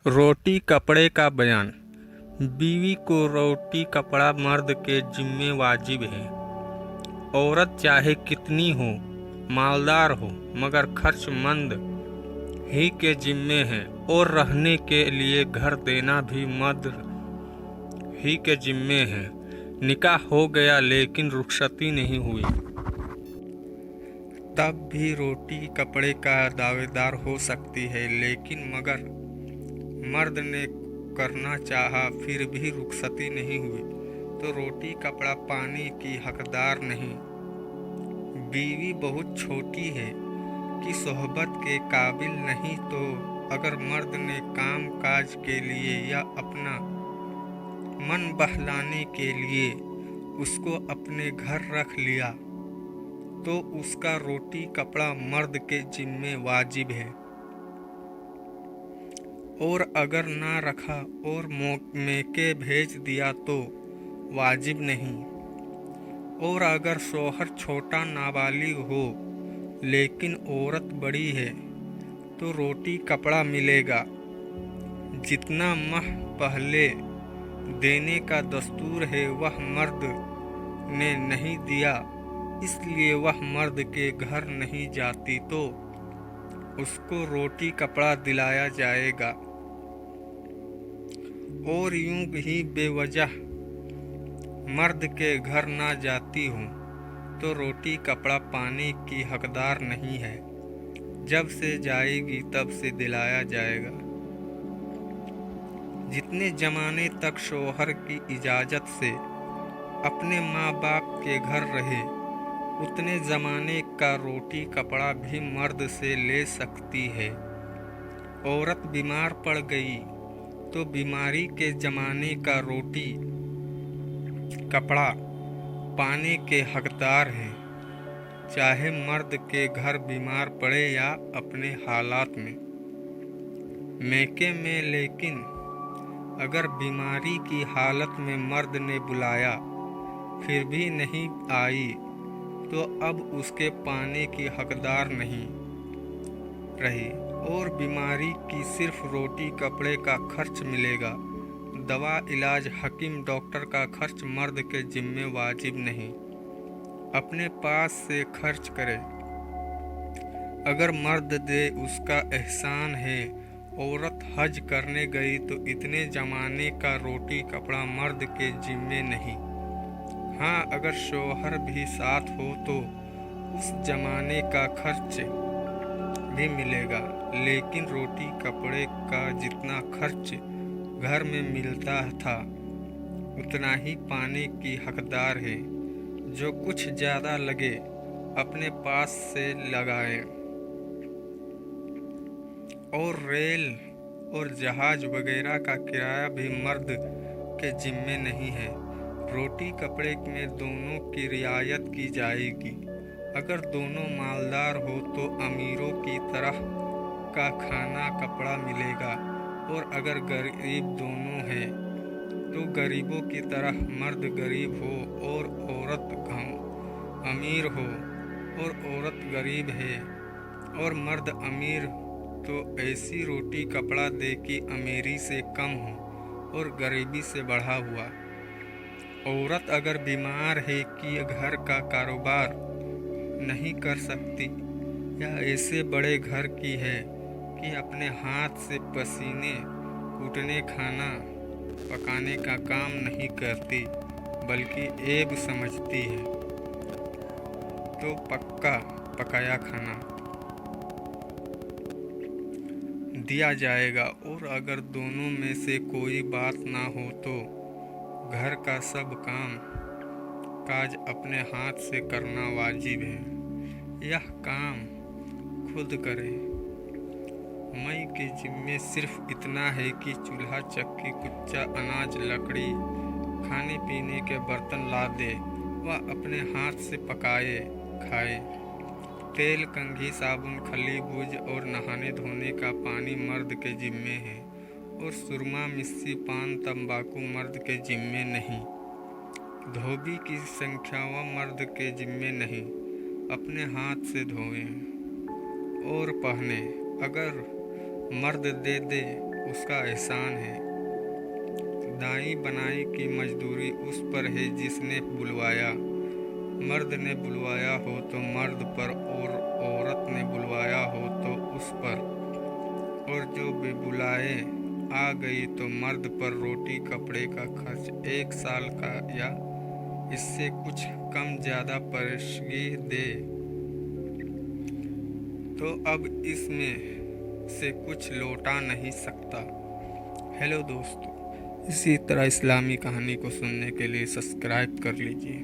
रोटी कपड़े का बयान। बीवी को रोटी कपड़ा मर्द के जिम्मे वाजिब है। औरत चाहे कितनी हो, मालदार हो, मगर खर्चमंद ही के जिम्मे है और रहने के लिए घर देना भी मर्द ही के जिम्मे है। निकाह हो गया लेकिन रुखसती नहीं हुई, तब भी रोटी कपड़े का दावेदार हो सकती है। लेकिन मगर मर्द ने करना चाहा फिर भी रुखसती नहीं हुई तो रोटी कपड़ा पाने की हकदार नहीं। बीवी बहुत छोटी है कि सोहबत के काबिल नहीं, तो अगर मर्द ने काम काज के लिए या अपना मन बहलाने के लिए उसको अपने घर रख लिया तो उसका रोटी कपड़ा मर्द के जिम्मे वाजिब है। और अगर ना रखा और मेके भेज दिया तो वाजिब नहीं। और अगर शौहर छोटा नाबालिग हो लेकिन औरत बड़ी है तो रोटी कपड़ा मिलेगा। जितना माह पहले देने का दस्तूर है वह मर्द ने नहीं दिया, इसलिए वह मर्द के घर नहीं जाती तो उसको रोटी कपड़ा दिलाया जाएगा। और यूं ही बेवजह मर्द के घर ना जाती हूँ तो रोटी कपड़ा पाने की हकदार नहीं है। जब से जाएगी तब से दिलाया जाएगा। जितने जमाने तक शौहर की इजाज़त से अपने माँ बाप के घर रहे उतने ज़माने का रोटी कपड़ा भी मर्द से ले सकती है। औरत बीमार पड़ गई तो बीमारी के ज़माने का रोटी कपड़ा पाने के हकदार हैं, चाहे मर्द के घर बीमार पड़े या अपने हालात में मेके में। लेकिन अगर बीमारी की हालत में मर्द ने बुलाया फिर भी नहीं आई तो अब उसके पाने की हकदार नहीं रही और बीमारी की सिर्फ रोटी कपड़े का खर्च मिलेगा। दवा इलाज हकीम डॉक्टर का खर्च मर्द के जिम्मे वाजिब नहीं, अपने पास से खर्च करे। अगर मर्द दे उसका एहसान है। औरत हज करने गई तो इतने जमाने का रोटी कपड़ा मर्द के जिम्मे नहीं। हाँ, अगर शौहर भी साथ हो तो उस जमाने का खर्च भी मिलेगा। लेकिन रोटी कपड़े का जितना खर्च घर में मिलता था उतना ही पाने की हकदार है। जो कुछ ज़्यादा लगे अपने पास से लगाए। और रेल और जहाज वगैरह का किराया भी मर्द के जिम्मे नहीं है। रोटी कपड़े में दोनों की रियायत की जाएगी। अगर दोनों मालदार हो तो अमीरों की तरह का खाना कपड़ा मिलेगा और अगर गरीब दोनों हैं तो गरीबों की तरह मर्द गरीब हो और औरत अमीर हो और औरत गरीब है और मर्द अमीर तो ऐसी रोटी कपड़ा दे कि अमीरी से कम हो और गरीबी से बढ़ा हुआ। औरत अगर बीमार है कि घर का कारोबार नहीं कर सकती या ऐसे बड़े घर की है कि अपने हाथ से पसीने कूटने खाना पकाने का काम नहीं करती बल्कि ऐब समझती है तो पक्का पकाया खाना दिया जाएगा। और अगर दोनों में से कोई बात ना हो तो घर का सब काम काज अपने हाथ से करना वाजिब है। यह काम खुद करे। मई के जिम्मे सिर्फ इतना है कि चूल्हा चक्की कुच्चा अनाज लकड़ी खाने पीने के बर्तन ला दे वह अपने हाथ से पकाए खाए। तेल कंघी साबुन खली बुझ और नहाने धोने का पानी मर्द के जिम्मे है। और सुरमा मिस्सी पान तंबाकू मर्द के जिम्मे नहीं। धोबी की संख्यावा मर्द के जिम्मे नहीं, अपने हाथ से धोएं और पहने। अगर मर्द दे दे उसका एहसान है। दाई बनाई की मजदूरी उस पर है जिसने बुलवाया। मर्द ने बुलवाया हो तो मर्द पर, और औरत ने बुलवाया हो तो उस पर, और जो बेबुलाए आ गई तो मर्द पर रोटी कपड़े का खर्च 1 साल का या इससे कुछ कम ज़्यादा परसगी दे। तो अब इसमें से कुछ लौटा नहीं सकता। हेलो दोस्तों, इसी तरह इस्लामी कहानी को सुनने के लिए सब्सक्राइब कर लीजिए।